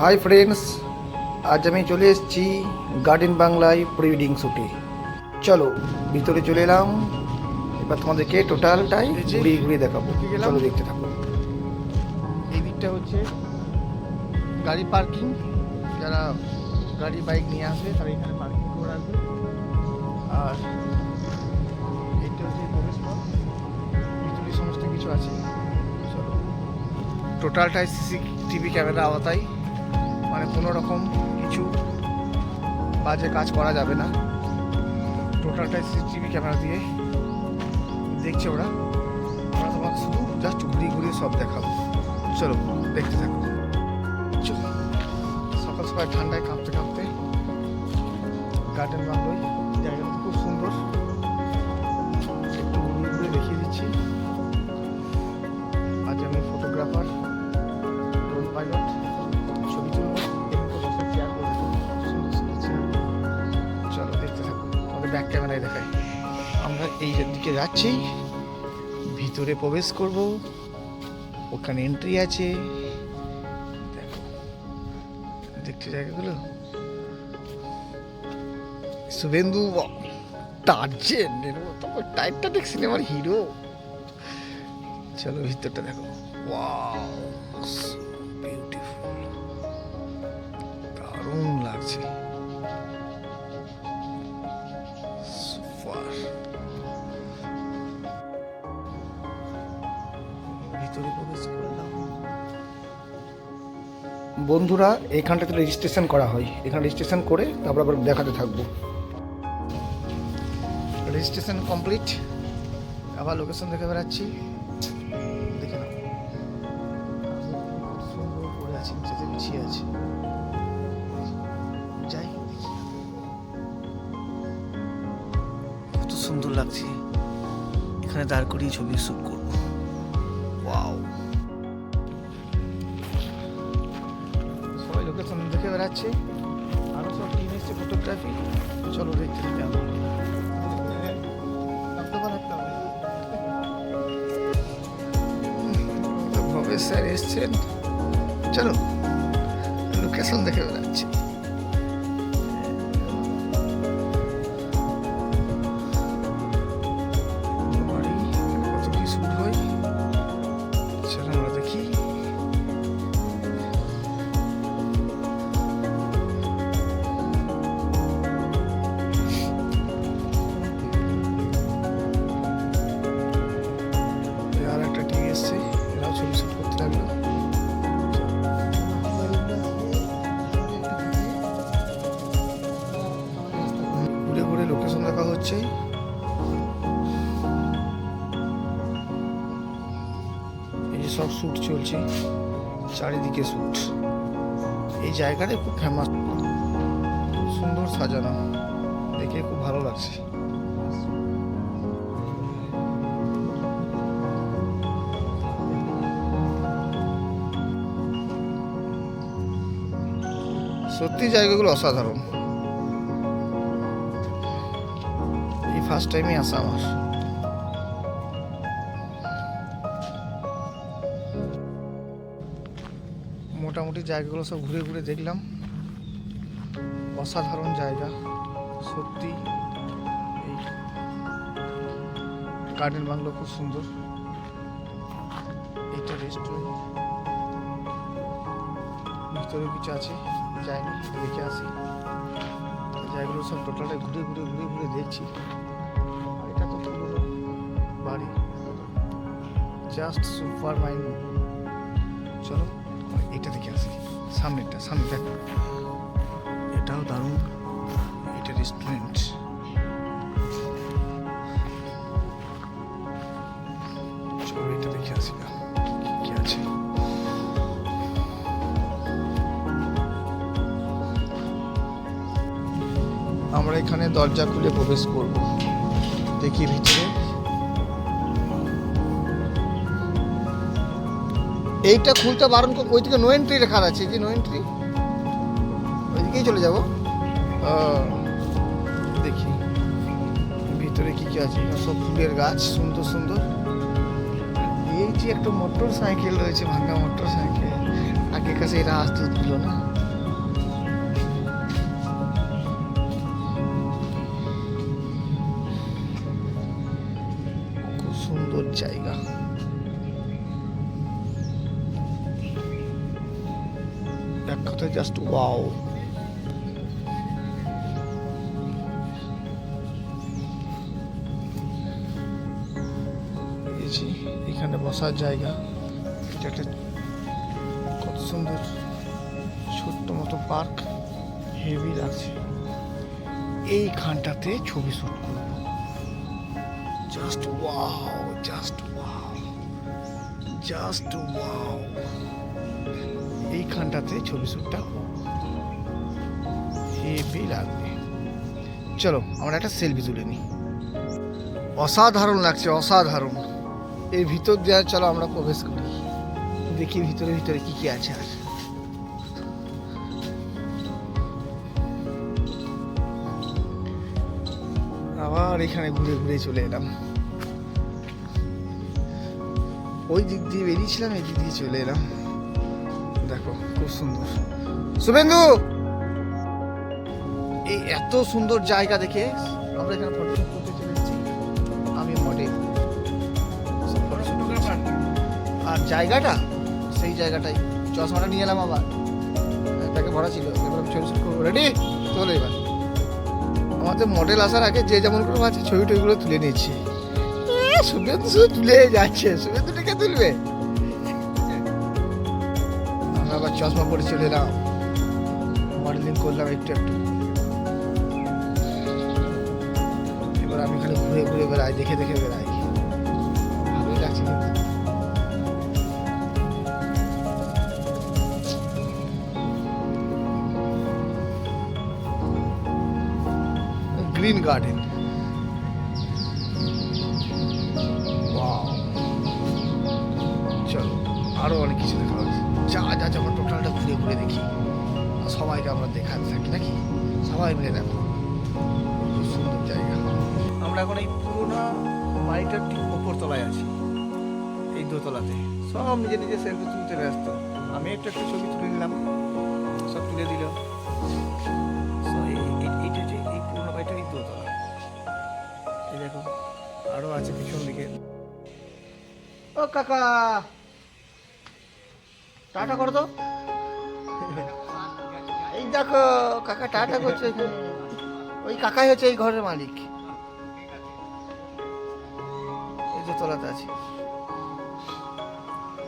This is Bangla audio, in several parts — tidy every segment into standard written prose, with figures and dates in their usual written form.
হাই ফ্রেন্ডস, আজ আমি চলে এসেছি গার্ডেন বাংলায় প্রি ওয়েডিং শ্যুটে। চলো ভিতরে চলে এলাম, এবার তোমাদেরকে টোটালটাই ঘুরিয়ে ঘুরিয়ে দেখাবো। চলো দেখতে থাকো। এই দিকটা হচ্ছে গাড়ি পার্কিং, যারা গাড়ি বাইক নিয়ে আসবে তারা এখানে পার্কিং করে রাখবে। আর এইটা হচ্ছে প্রবেশ পথ, ভিতরে সমস্ত কিছু আছে। চলো, টোটালটাই সিসিটিভি ক্যামেরা আওতায়, মানে কোনো রকম কিছু বাজে কাজ করা যাবে না। টোটালটাই সিসিটিভি ক্যামেরা দিয়ে দেখছে ওরা তোমাকে শুধু জাস্ট ঘুরিয়ে ঘুরিয়ে সব দেখাবো। চলো দেখতে থাকো। চলো, সকাল সকাল ঠান্ডায় কাঁপতে কাঁপতে গার্ডেন বাংলোয় জায়গাটা খুব সুন্দর, একটু ঘুরিয়ে ঘুরিয়ে দেখিয়ে দিচ্ছি। আজ আমি ফটোগ্রাফার, ড্রোন পাইলট, ছবি তুলব, চলো দেখতে থাকো। আমাদের ব্যাক ক্যামেরায় দেখাই। আমরা এই দিকে যাচ্ছি, ভিতরে প্রবেশ করব, ওখানে এন্ট্রি আছে। দেখো, দেখতে জায়গাগুলো শুভেন্দু টার্জেনের মতো টাইপটা দেখছি আমার হিরো। চলো ভিতরটা দেখো। ওয়াও, বিউটিফুল, দারুণ লাগছে, সুপার। ভিতরে প্রবেশ করলাম। বন্ধুরা, এইখানটাতে রেজিস্ট্রেশন করা হয়, এখানে রেজিস্ট্রেশন করে তারপর আবার দেখাতে থাকবো। রেজিস্ট্রেশন কমপ্লিট, আবার লোকেশন দেখে বেড়াচ্ছি। দেখে নাও, সুন্দর পড়ে আছে, নিচেতে বিছিয়ে আছে। যাই, কত সুন্দর লাগছে। এখানে দাঁড় করিয়ে ছবি শুট করবো। ওয়াও, সবাই লোকেশন দেখে বেড়াচ্ছে, আরো সব টিম এসছে ফটোগ্রাফি। চলো দেখতে দিতে হবে। ভবেশ স্যার এসছেন, চলো লোকেশন দেখে বেড়াচ্ছি। কত কি শুট হয়, চলো আমরা দেখি। আর একটা টিম এসছে, এরাও ছবি শুট করতে লাগলো। ঘুরে ঘুরে লোকেশন দেখা হচ্ছে। এই যে সব শ্যুট চলছে, চারিদিকে শ্যুট। এই জায়গাটা খুব ফেমাস, সুন্দর সাজানো, দেখে খুব ভালো লাগছে। সত্যি জায়গাগুলো অসাধারণ। এই ফার্স্ট টাইমই আসা আমার। মোটামুটি জায়গাগুলো সব ঘুরে ঘুরে দেখলাম, অসাধারণ জায়গা সত্যি। এই গার্ডেন বাংলো খুব সুন্দর। এইটা রেস্টুরেন্ট, ভিতরে কিছু আছে, যাইনি, দেখে আসি। জায়গাগুলো সব টোটালটা ঘুরে ঘুরে ঘুরে ঘুরে দেখছি। আর এটা তো পুরো বাড়ি, জাস্ট সুপার মাইন্ড। চলো এটা দেখে আসি, সামনেটা, সামনে দেখো, এটাও দারুণ। এটা রেস্টুরেন্ট, চলো এটা দেখে আসি না কি আছে। আমরা এখানে দরজা খুলে প্রবেশ করব, দেখি ভিতরে। এইটা খুলতে বারণ, ওই দিকে নো এন্ট্রি লেখা আছে, যে নো এন্ট্রি, ওইদিকেই চলে যাব। দেখি ভিতরে কি কি আছে। সব ফুলের গাছ, সুন্দর সুন্দর। এই যে একটা মোটর সাইকেল রয়েছে, ভাঙা মোটর সাইকেল, আগে কাছে এরা আসতে দিল না। ভিউটা জাস্ট ওয়াও। এখানে বসার জায়গা, এটা একটা কত সুন্দর ছোট্ট মতো পার্ক, হেভি লাগছে। এইখানটাতে ছবি শুট করব, just wow, just wow, just wow. এইখানটাতে ছবি শ্যুটটা হেভি লাগবে। চলো আমরা একটা সেলফি তুলে নিই। অসাধারণ লাগছে, অসাধারণ। এর ভিতর দিয়ে চলো আমরা প্রবেশ করি, দেখি ভিতরে ভিতরে কি কি আছে। আর আবার এখানে ঘুরে ঘুরে চলে এলাম। ওই দিক দিয়ে বেরিয়েছিলাম, এই দিক দিয়ে চলে এলাম। দেখো খুব সুন্দর। শুভেন্দু, এই এত সুন্দর জায়গা দেখে আমরা এখানে ফটো শুট করতে চলে এসেছি। আমি মডেল, আর জায়গাটা সেই জায়গাটাই। চশমাটা নিয়ে এলাম, আবার তাকে ভরা ছিল। এবার আমি ছবি শুট করবো। রেডি? চলো এবার। আমাদের মডেল আসার আগে যে যেমন করে আছে ছবি টবিগুলো তুলে নিয়েছি। শুভেন্দু শুধু তুলে যাচ্ছে, শুভেন্দুটাকে তুলবে। আমরা আবার চশমা পরে চলে এলাম, মডেলিং করলাম একটু একটু। এবার আমি খালি ঘুরে ঘুরে বেড়াই, দেখে দেখে বেড়াই। ভালোই লাগছে কিন্তু। গ্রিন গার্ডেন, চলো আরো অনেক কিছু দেখা হচ্ছে। যা যা যখন টোটালটা ঘুরে ঘুরে দেখি, সবাইকে আমরা দেখাতে থাকি নাকি, সবাই মিলে দেখো। খুব সুন্দর জায়গা। আমরা এখন এই পুরোনো বাড়িটার ঠিক ওপর তলায় আছি, এই দোতলাতে। সব নিজে নিজে সেলফি তুলতে ব্যস্ত। আমি একটু একটু ছবি তুলে নিলাম, সব তুলে দিল। এইটা যে এই পুরোনো বাড়িটার এই দোতলা। এই দেখো আরো আছে পিছন দিকে। ও কাকা, টাটা করো তো। এই দেখো কাকা টাটা করছে। ওই কাকাই হচ্ছে এই ঘরের মালিক। এই যে তলাতে আছি।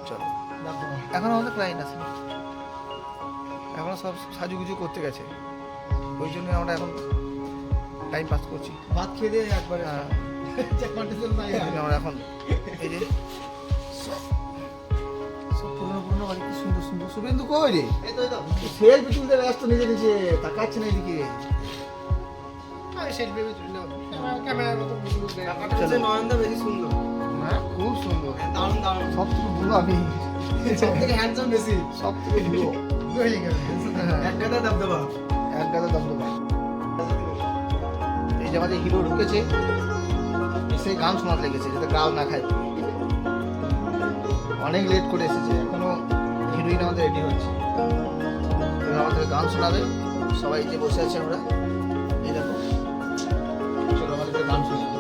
চলো, এখন আমাদের ক্লায়েন্ট আছে, এখন সব সাজুগুজু করতে গেছে। ওই জন্য আমরা এখন টাইম পাস করছি। ভাত খেয়ে দিয়ে একবারে আমরা এখন এই যে পুরনো পুরনো বাড়ি, কি সুন্দর সুন্দর। শুভেন্দু কই রে? সেলফি তুলতে ব্যস্ত, নিজে নিজে তাকাচ্ছে না এদিকে। নয়নদা বেশি সুন্দর। হ্যাঁ খুব সুন্দর, দারুণ দারুণ। সব থেকে বুড়ো আমি, সব থেকে হ্যান্ডসাম বেশি, সব থেকে বুড়ো। এক গাদা দবদবা, এক গাদা দবদবা। এই যে আমাদের হিরো ঢুকেছে, সেই গান শোনাতে লেগেছে যাতে গাল না খায়। অনেক লেট করে এসেছে, এখনো হিরোইন আমাদের রেডি হচ্ছে। আমাদের গান শোনাবে, সবাই যে বসে আছে আমরা। এই দেখো, চলো আমাদের গান শোনাবে।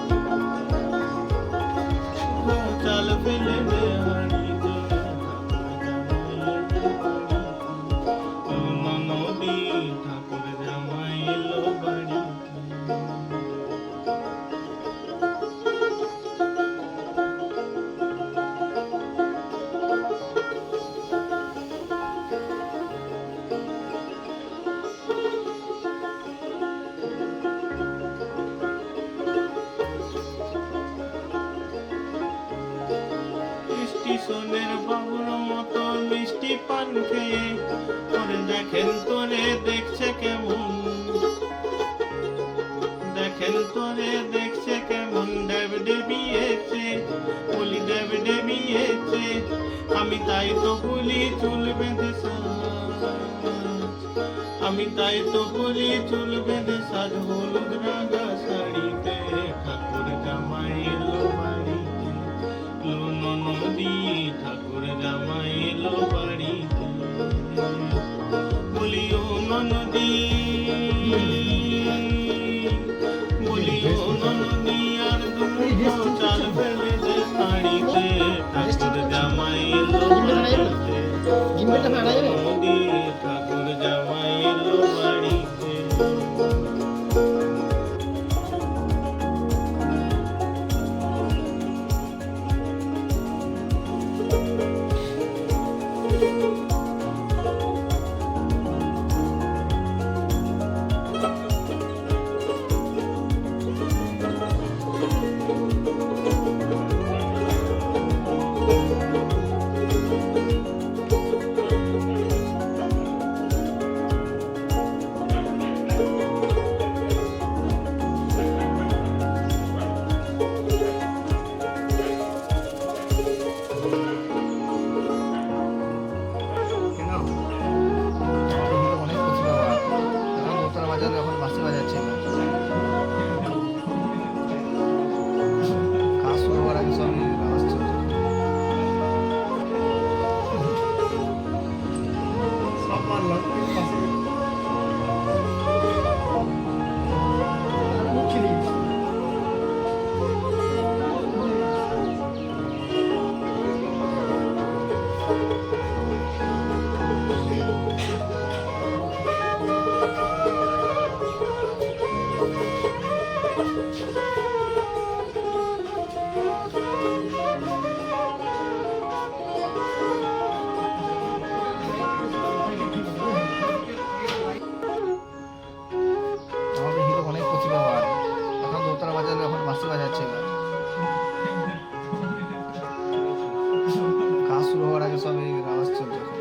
সোনের বাবুর মতো মিষ্টি পান খেয়ে তোরে দেখেন, তোরে দেখছে কেমন, দেখেন তোরে দেখছে কেমন। ডেব ডেবিয়েছে, বলি ডেব ডেবিয়েছে। আমি তাই তো বলি চুল বেঁধে সাজ, আমি তাই তো বলি চুল বেঁধে সাজ। হলুদ রাঙা শাড়িতে ঠাকুর জামাই এলো বাড়িতে, নদী ঠাকুর জামাই এলো বাড়িতে। বলিও নদী, বলিও নদী, আর দুটো চাল ফেলে দে বাড়িতে, ঠাকুর জামাই এলো বাড়িতে। নদী ঠাকুর জামাই আমাদের হিরো অনেক প্রতিভাবান, এখন দোতারা বাজালে এখন বাঁশি বাজাচ্ছে এবার। কাজ শুরু হওয়ার আগে সব এই আওয়াজ চলছে এখন।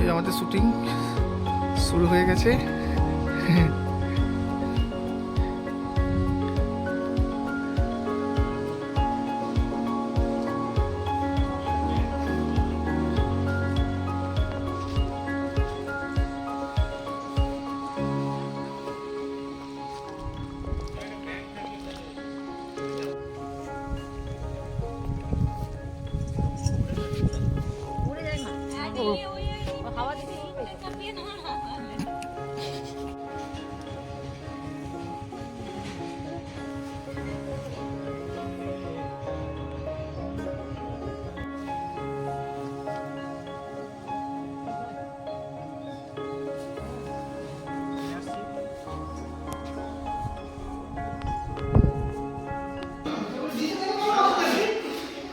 এই আমাদের শুটিং শুরু হয়ে গেছে।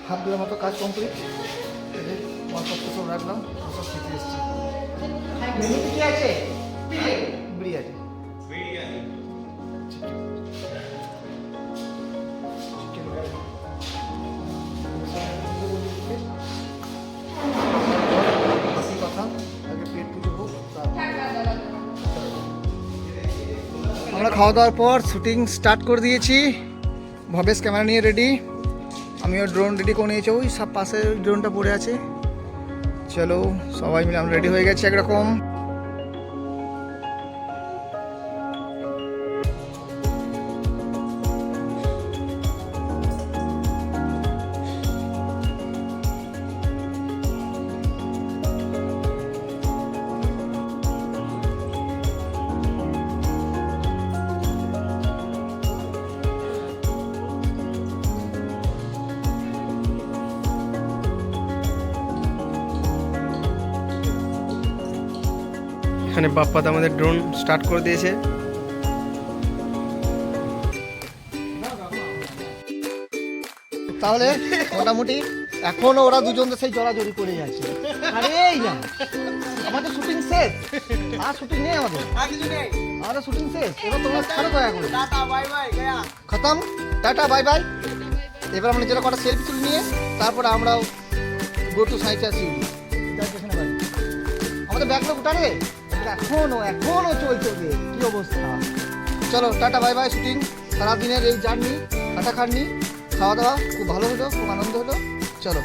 হাফ বেলার মতো কাজ কমপ্লিট, মালপত্র সব রাখলাম, সব খেতে এসেছি। মেনুতে কি আছে? বিরিয়ানি। বাকি কথা আগে পেট পুজো হোক। আমরা খাওয়া দাওয়ার পর শুটিং স্টার্ট করে দিয়েছি। ভবেশ ক্যামেরা নিয়ে রেডি, আমিও ড্রোন রেডি করে নিয়েছি, ওই সব পাশে ড্রোনটা পড়ে আছে। চলো সবাই মিলে আমরা রেডি হয়ে গেছি একরকম। এখানে বাপ্পাদা আমাদের ড্রোন স্টার্ট করে দিয়েছে। তাহলে মোটামুটি এখনো ওরা দুজন তো সেই জড়াজড়ি করে যাচ্ছে। আরে এই না, আমাদের শুটিং শেষ, আর শুটিং নেই আমাদের, আমাদের শুটিং শেষ। এবার তোমরা ছাড়ো দয়া করে, খতম, টাটা বাই বাই। এবার আমরা যেটা কটা সেলফি তুলে নিয়ে তারপরে আমরাও গো টু সাইটে আসি। আমাদের ব্যাগটা উঠারে এখনো চলছে, কি অবস্থা। চলো টাটা বাই বাই। শুটিং সারাদিনের এই জার্নি, খাটাখাটনি, খাওয়া দাওয়া খুব ভালো হলো, খুব আনন্দ হলো। চলো।